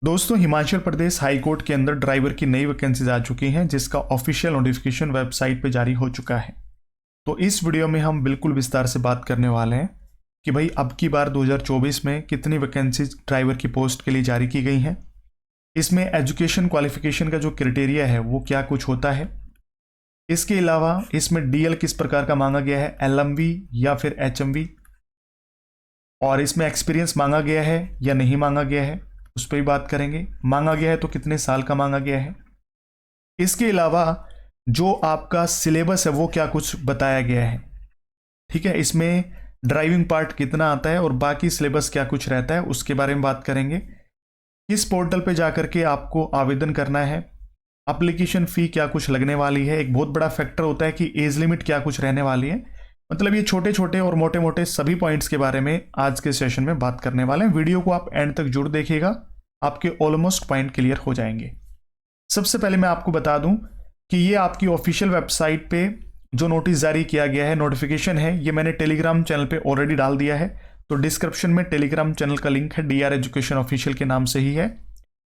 दोस्तों, Himachal Pradesh high court के अंदर ड्राइवर की नई वैकेंसीज आ चुकी हैं जिसका ऑफिशियल नोटिफिकेशन वेबसाइट पे जारी हो चुका है। तो इस वीडियो में हम बिल्कुल विस्तार से बात करने वाले हैं कि भाई अब की बार 2024 में कितनी वैकेंसीज ड्राइवर की पोस्ट के लिए जारी की गई हैं। इसमें एजुकेशन क्वालिफिकेशन का जो क्राइटेरिया है वो क्या कुछ होता है। इसके अलावा इसमें डीएल किस प्रकार का मांगा गया है, एलएमवी या फिर एचएमवी, और इसमें एक्सपीरियंस मांगा गया है या नहीं मांगा गया है, उस पर भी बात करेंगे। मांगा गया है तो कितने साल का मांगा गया है। इसके अलावा जो आपका सिलेबस है वो क्या कुछ बताया गया है, ठीक है। इसमें ड्राइविंग पार्ट कितना आता है और बाकी सिलेबस क्या कुछ रहता है उसके बारे में बात करेंगे। किस पोर्टल पे जाकर के आपको आवेदन करना है, एप्लीकेशन फ़ी क्या कुछ लगने वाली है। एक बहुत बड़ा फैक्टर होता है कि एज लिमिट क्या कुछ रहने वाली है। मतलब ये छोटे छोटे और मोटे मोटे सभी पॉइंट्स के बारे में आज के सेशन में बात करने वाले हैं। वीडियो को आप एंड तक जरूर देखिएगा, आपके ऑलमोस्ट पॉइंट क्लियर हो जाएंगे। सबसे पहले मैं आपको बता दूं कि ये आपकी ऑफिशियल वेबसाइट पे जो नोटिस जारी किया गया है, नोटिफिकेशन है, ये मैंने टेलीग्राम चैनल पे ऑलरेडी डाल दिया है। तो डिस्क्रिप्शन में टेलीग्राम चैनल का लिंक है, DR एजुकेशन ऑफिशियल के नाम से ही है।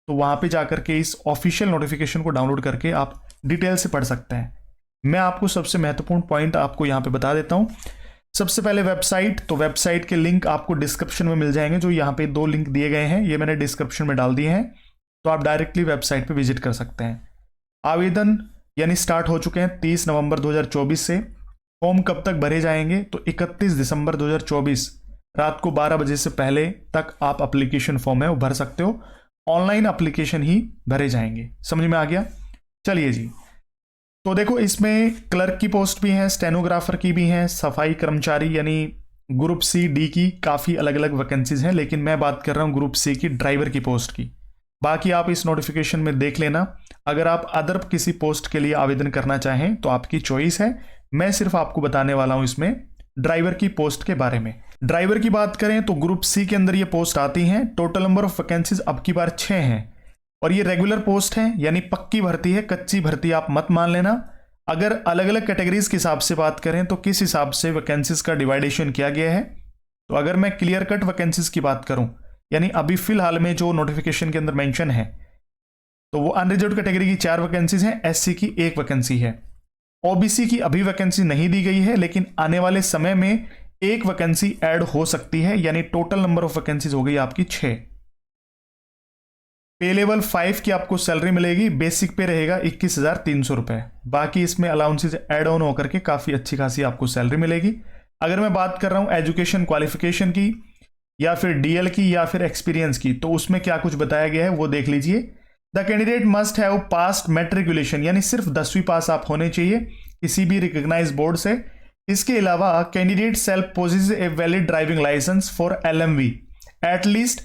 तो वहां पे जाकर के इस ऑफिशियल नोटिफिकेशन को डाउनलोड करके आप डिटेल से पढ़ सकते हैं। मैं आपको सबसे महत्वपूर्ण पॉइंट आपको यहाँ पे बता देता हूँ। सबसे पहले वेबसाइट, तो वेबसाइट के लिंक आपको डिस्क्रिप्शन में मिल जाएंगे। जो यहाँ पे 2 लिंक दिए गए हैं ये मैंने डिस्क्रिप्शन में डाल दिए हैं, तो आप डायरेक्टली वेबसाइट पे विजिट कर सकते हैं। आवेदन यानी स्टार्ट हो चुके हैं 30 नवंबर 2024 से। फॉर्म कब तक भरे जाएंगे, तो 31 दिसंबर 2024 रात को 12 बजे से पहले तक आप एप्लीकेशन फॉर्म है वो भर सकते हो। ऑनलाइन एप्लीकेशन ही भरे जाएंगे। समझ में आ गया। चलिए जी, तो देखो इसमें क्लर्क की पोस्ट भी है, स्टेनोग्राफर की भी है, सफाई कर्मचारी यानी ग्रुप सी डी की काफ़ी अलग अलग वैकेंसीज हैं, लेकिन मैं बात कर रहा हूँ ग्रुप सी की ड्राइवर की पोस्ट की। बाकी आप इस नोटिफिकेशन में देख लेना। अगर आप अदर किसी पोस्ट के लिए आवेदन करना चाहें तो आपकी चॉइस है। मैं सिर्फ आपको बताने वाला हूं इसमें ड्राइवर की पोस्ट के बारे में। ड्राइवर की बात करें तो ग्रुप सी के अंदर ये पोस्ट आती हैं। टोटल नंबर ऑफ वैकेंसीज अब की बार 6 हैं और ये रेगुलर पोस्ट है यानी पक्की भर्ती है, कच्ची भर्ती आप मत मान लेना। अगर अलग अलग कैटेगरीज के हिसाब से बात करें तो किस हिसाब से वैकेंसीज का डिवाइडेशन किया गया है, तो अगर मैं क्लियर कट वैकेंसीज की बात करूं यानी अभी फिलहाल में जो नोटिफिकेशन के अंदर मेंशन है, तो वो अनरिजर्व कैटेगरी की 4 वैकेंसीज हैं, SC की 1 वैकेंसी है, OBC की अभी वैकेंसी नहीं दी गई है, लेकिन आने वाले समय में 1 वैकेंसी ऐड हो सकती है, यानी टोटल नंबर ऑफ वैकेंसीज हो गई आपकी 6। पे लेवल 5 की आपको सैलरी मिलेगी। बेसिक पे रहेगा 21,300 रुपए। बाकी इसमें अलाउंसेज ऐड ऑन होकर के काफी अच्छी खासी आपको सैलरी मिलेगी। अगर मैं बात कर रहा हूं एजुकेशन क्वालिफिकेशन की या फिर DL की या फिर एक्सपीरियंस की, तो उसमें क्या कुछ बताया गया है वो देख लीजिए। The candidate must have past matriculation, यानी सिर्फ 10वीं पास आप होने चाहिए किसी भी रिकॉग्नाइज बोर्ड से। इसके अलावा candidate self possess a valid driving licence for LMV at least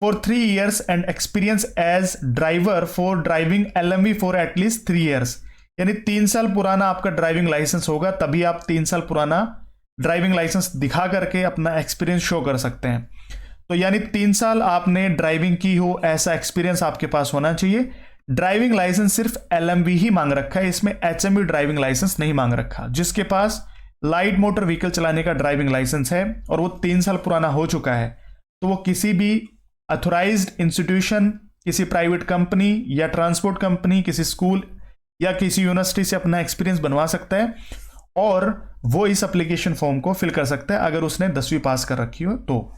for 3 years and experience as driver for driving LMV for at least 3 years, यानी 3 साल पुराना आपका ड्राइविंग लाइसेंस होगा, तभी आप 3 साल पुराना ड्राइविंग लाइसेंस दिखा करके अपना एक्सपीरियंस शो कर सकते हैं। तो यानी 3 साल आपने ड्राइविंग की हो ऐसा एक्सपीरियंस आपके पास होना चाहिए। ड्राइविंग लाइसेंस सिर्फ LMV ही मांग रखा है, इसमें HMV ड्राइविंग लाइसेंस नहीं मांग रखा। जिसके पास लाइट मोटर व्हीकल चलाने का ड्राइविंग लाइसेंस है और वो 3 साल पुराना हो चुका है, तो वो किसी भी अथोराइज्ड इंस्टीट्यूशन, किसी प्राइवेट कंपनी या ट्रांसपोर्ट कंपनी, किसी स्कूल या किसी यूनिवर्सिटी से अपना एक्सपीरियंस बनवा सकता है और वो इस एप्लीकेशन फॉर्म को फिल कर सकता है अगर उसने 10वीं पास कर रखी हो तो।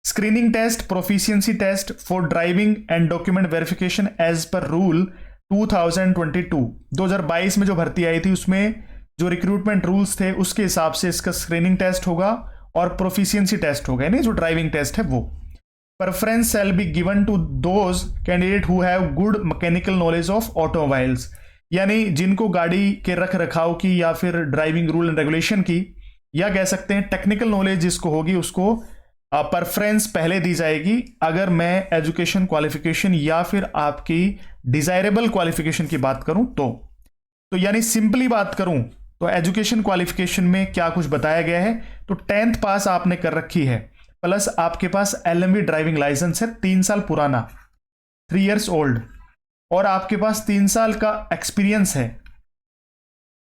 Screening test, proficiency test for driving and document verification as per rule 2022 में जो भर्ती आई थी उसमें जो रिक्रूटमेंट रूल्स थे उसके हिसाब से इसका स्क्रीनिंग टेस्ट होगा और प्रोफिशिएंसी टेस्ट होगा, यानी जो ड्राइविंग टेस्ट है वो। Preference shall be given to those candidate who have good mechanical knowledge of automobiles, यानी जिनको गाड़ी के रख रखाव की या फिर ड्राइविंग रूल एंड रेगुलेशन की या कह सकते हैं टेक्निकल नॉलेज जिसको होगी उसको प्रेफरेंस पहले दी जाएगी। अगर मैं एजुकेशन क्वालिफिकेशन या फिर आपकी डिजायरेबल क्वालिफिकेशन की बात करूं तो यानी सिंपली बात करूं तो एजुकेशन क्वालिफिकेशन में क्या कुछ बताया गया है, तो 10th पास आपने कर रखी है प्लस आपके पास LMV ड्राइविंग लाइसेंस है 3 साल पुराना, 3 years ओल्ड, और आपके पास 3 साल का एक्सपीरियंस है,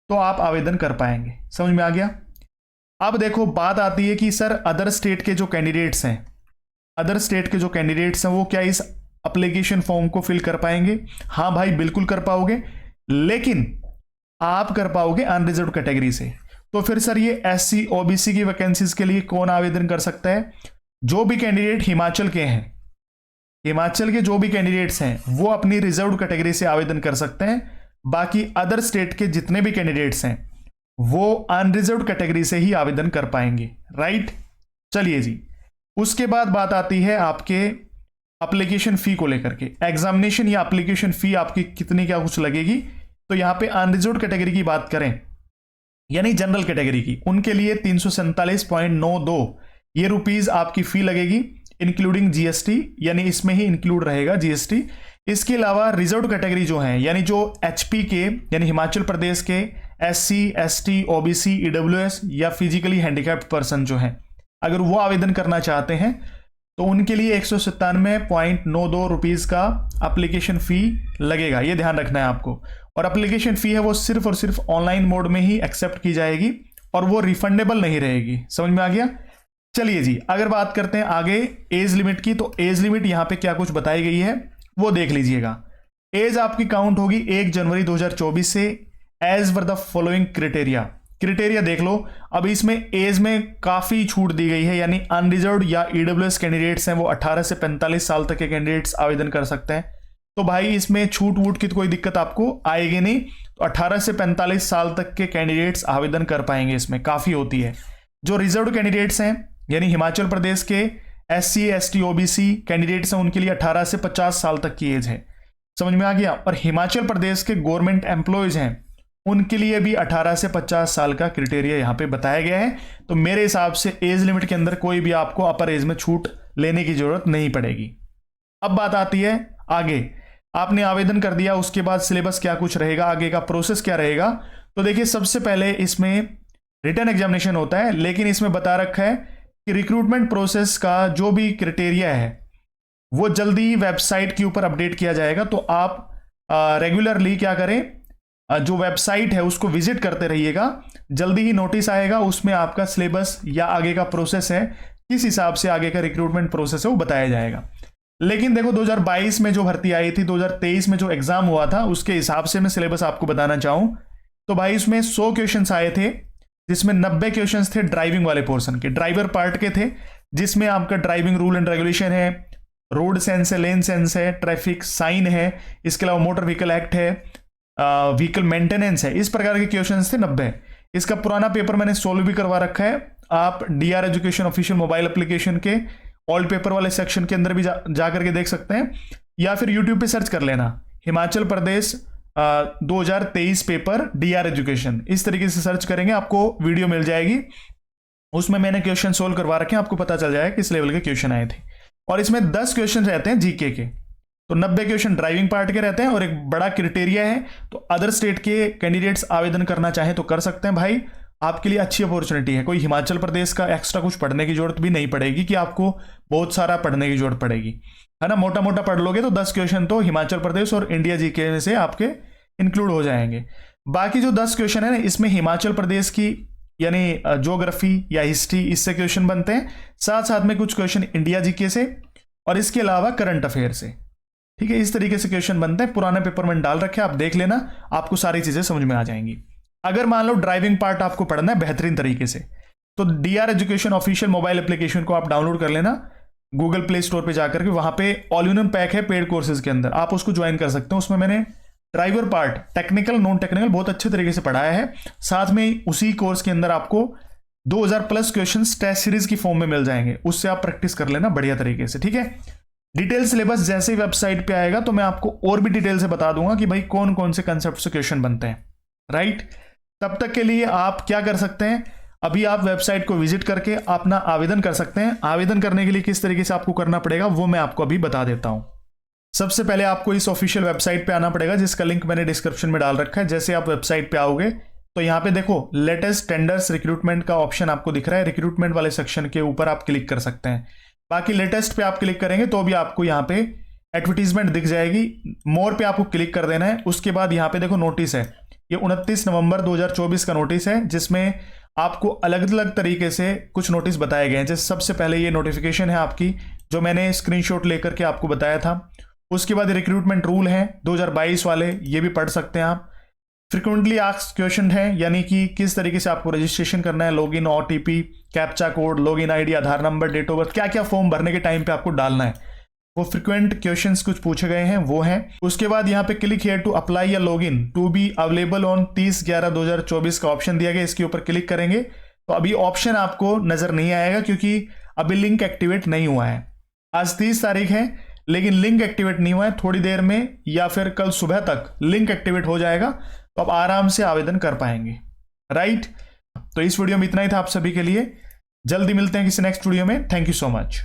तो आप आवेदन कर पाएंगे। समझ में आ गया। अब देखो बात आती है कि सर अदर स्टेट के जो कैंडिडेट्स हैं वो क्या इस एप्लीकेशन फॉर्म को फिल कर पाएंगे? हाँ भाई बिल्कुल कर पाओगे, लेकिन आप कर पाओगे अनरिजर्व कैटेगरी से। तो फिर सर ये SC OBC की वैकेंसीज के लिए कौन आवेदन कर सकता है? जो भी कैंडिडेट हिमाचल के हैं, हिमाचल के जो भी कैंडिडेट्स हैं वो अपनी रिजर्व कैटेगरी से आवेदन कर सकते हैं। बाकी अदर स्टेट के जितने भी कैंडिडेट्स हैं वो अनरिजर्व कैटेगरी से ही आवेदन कर पाएंगे, राइट। चलिए जी, उसके बाद बात आती है आपके एप्लीकेशन फी को लेकर के। एग्जामिनेशन या एप्लीकेशन फी आपकी कितनी क्या कुछ लगेगी? तो यहां पे अनरिजर्व कैटेगरी की बात करें यानी जनरल कैटेगरी की, उनके लिए 347.92 ये रुपीज आपकी फी लगेगी, इंक्लूडिंग GST, यानी इसमें ही इंक्लूड रहेगा GST। इसके अलावा रिजर्व कैटेगरी जो है यानी जो HP के यानी हिमाचल प्रदेश के SC ST OBC EWS या फिजिकली हैंडीकैप्ड पर्सन जो हैं, अगर वो आवेदन करना चाहते हैं तो उनके लिए 197.92 रुपीज का एप्लीकेशन फी लगेगा, ये ध्यान रखना है आपको। और एप्लीकेशन फी है वो सिर्फ और सिर्फ ऑनलाइन मोड में ही एक्सेप्ट की जाएगी और वो रिफंडेबल नहीं रहेगी। समझ में आ गया? चलिए जी, अगर बात करते हैं आगे एज लिमिट की, तो एज लिमिट यहां पे क्या कुछ बताई गई है वो देख लीजिएगा। एज आपकी काउंट होगी 1 जनवरी 2024 से as per the following criteria देख लो। अब इसमें एज में काफी छूट दी गई है, यानी अनरिजर्व या EWS कैंडिडेट्स हैं वो 18 से 45 साल तक के कैंडिडेट्स आवेदन कर सकते हैं। तो भाई इसमें छूट वूट की तो कोई दिक्कत आपको आएगी नहीं, तो 18 से 45 साल तक के कैंडिडेट्स आवेदन कर पाएंगे, इसमें काफी होती है। जो रिजर्व कैंडिडेट्स हैं यानी हिमाचल प्रदेश के SC ST OBC कैंडिडेट्स हैं उनके लिए 18 से 50 साल तक की एज है। समझ में आ गया? और हिमाचल प्रदेश के गवर्नमेंट एम्प्लॉयज हैं उनके लिए भी 18 से 50 साल का क्राइटेरिया यहां पे बताया गया है। तो मेरे हिसाब से एज लिमिट के अंदर कोई भी आपको अपर एज में छूट लेने की जरूरत नहीं पड़ेगी। अब बात आती है आगे, आपने आवेदन कर दिया, उसके बाद सिलेबस क्या कुछ रहेगा, आगे का प्रोसेस क्या रहेगा? तो देखिए सबसे पहले इसमें रिटन एग्जामिनेशन होता है, लेकिन इसमें बता रखा है कि रिक्रूटमेंट प्रोसेस का जो भी क्राइटेरिया है वो जल्दी वेबसाइट के ऊपर अपडेट किया जाएगा। तो आप रेगुलरली क्या करें, जो वेबसाइट है उसको विजिट करते रहिएगा, जल्दी ही नोटिस आएगा, उसमें आपका सिलेबस या आगे का प्रोसेस है, किस हिसाब से आगे का रिक्रूटमेंट प्रोसेस है वो बताया जाएगा। लेकिन देखो 2022 में जो भर्ती आई थी, 2023 में जो एग्जाम हुआ था, उसके हिसाब से मैं सिलेबस आपको बताना चाहूं तो भाई उसमें 100 क्वेश्चंस आए थे, जिसमें 90 क्वेश्चंस थे ड्राइविंग वाले पोर्शन के, ड्राइवर पार्ट के थे, जिसमें आपका ड्राइविंग रूल एंड रेगुलेशन है, रोड सेंस है, लेन सेंस है, ट्रैफिक साइन है, इसके अलावा मोटर व्हीकल एक्ट है, व्हीकल मेंटेनेंस है, इस प्रकार के क्वेश्चंस थे 90। इसका पुराना पेपर मैंने सोल्व भी करवा रखा है, आप DR education official mobile application के ओल्ड पेपर वाले सेक्शन के अंदर भी जा करके देख सकते हैं, या फिर यूट्यूब पे सर्च कर लेना Himachal Pradesh 2023 paper DR education, इस तरीके से सर्च करेंगे आपको वीडियो मिल जाएगी, उसमें मैंने क्वेश्चन सोल्व करवा रखे हैं, आपको पता चल जाएगा किस लेवल के क्वेश्चन आए थे। और इसमें 10 क्वेश्चन रहते हैं GK के, तो 90 क्वेश्चन ड्राइविंग पार्ट के रहते हैं, और एक बड़ा क्राइटेरिया है, तो अदर स्टेट के कैंडिडेट्स आवेदन करना चाहें तो कर सकते हैं भाई, आपके लिए अच्छी अपॉर्चुनिटी है। कोई हिमाचल प्रदेश का एक्स्ट्रा कुछ पढ़ने की जरूरत भी नहीं पड़ेगी कि आपको बहुत सारा पढ़ने की जरूरत पड़ेगी, है ना। मोटा मोटा पढ़ लोगे तो 10 क्वेश्चन तो हिमाचल प्रदेश और इंडिया GK में से आपके इंक्लूड हो जाएंगे। बाकी जो 10 क्वेश्चन है ना, इसमें हिमाचल प्रदेश की यानी ज्योग्राफी या हिस्ट्री, इससे क्वेश्चन बनते हैं, साथ साथ में कुछ क्वेश्चन इंडिया GK से, और इसके अलावा करंट अफेयर से, ठीक है। इस तरीके से क्वेश्चन बनते हैं, पुराने पेपर में डाल रखे, आप देख लेना, आपको सारी चीजें समझ में आ जाएंगी। अगर मान लो ड्राइविंग पार्ट आपको पढ़ना है बेहतरीन तरीके से, तो DR education official mobile application को आप डाउनलोड कर लेना गूगल प्ले स्टोर पे जाकर के, वहां पे ऑल इन वन पैक है पेड कोर्सेज के अंदर, आप उसको ज्वाइन कर सकते हो। उसमें मैंने driver part technical non technical बहुत अच्छे तरीके से पढ़ाया है, साथ में उसी कोर्स के अंदर आपको 2000+ क्वेश्चन टेस्ट सीरीज की फॉर्म में मिल जाएंगे, उससे आप प्रैक्टिस कर लेना बढ़िया तरीके से, ठीक है। डिटेल सिलेबस जैसे ही वेबसाइट पे आएगा तो मैं आपको और भी डिटेल से बता दूंगा कि भाई कौन कौन से कंसेप्ट से क्वेश्चन बनते हैं, राइट। तब तक के लिए आप क्या कर सकते हैं, अभी आप वेबसाइट को विजिट करके अपना आवेदन कर सकते हैं। आवेदन करने के लिए किस तरीके से आपको करना पड़ेगा वो मैं आपको अभी बता देता हूं। सबसे पहले आपको इस ऑफिशियल वेबसाइट पे आना पड़ेगा, जिसका लिंक मैंने डिस्क्रिप्शन में डाल रखा है। जैसे आप वेबसाइट पे आओगे तो यहाँ पे देखो लेटेस्ट टेंडर्स रिक्रूटमेंट का ऑप्शन आपको दिख रहा है, रिक्रूटमेंट वाले सेक्शन के ऊपर आप क्लिक कर सकते हैं। बाकी लेटेस्ट पे आप क्लिक करेंगे तो भी आपको यहाँ पे एडवर्टीजमेंट दिख जाएगी, मोर पे आपको क्लिक कर देना है। उसके बाद यहाँ पे देखो नोटिस है, ये 29 नवंबर 2024 का नोटिस है, जिसमें आपको अलग अलग तरीके से कुछ नोटिस बताए गए हैं। जैसे सबसे पहले ये नोटिफिकेशन है आपकी, जो मैंने स्क्रीनशॉट लेकर के आपको बताया था, उसके बाद रिक्रूटमेंट रूल हैं 2022 वाले, ये भी पढ़ सकते हैं आप। फ्रिक्वेंटली आस्क्ड क्वेश्चन है, यानी कि किस तरीके से आपको रजिस्ट्रेशन करना है, login, OTP, captcha code, login ID, Aadhaar number, date of birth, क्या क्या फॉर्म भरने के टाइम पे आपको डालना है, वो फ्रिक्वेंट क्वेश्चंस कुछ पूछे गए हैं, वो हैं। उसके बाद यहाँ पे क्लिक हियर टू अप्लाई या login to be available on 30/11/2024 का ऑप्शन दिया गया, इसके ऊपर क्लिक करेंगे तो अभी ऑप्शन आपको नजर नहीं आएगा क्योंकि अभी लिंक एक्टिवेट नहीं हुआ है। आज 30 तारीख है लेकिन लिंक एक्टिवेट नहीं हुआ है, थोड़ी देर में या फिर कल सुबह तक लिंक एक्टिवेट हो जाएगा तो आप आराम से आवेदन कर पाएंगे, राइट। तो इस वीडियो में इतना ही था आप सभी के लिए, जल्दी मिलते हैं किसी नेक्स्ट वीडियो में। Thank you so much.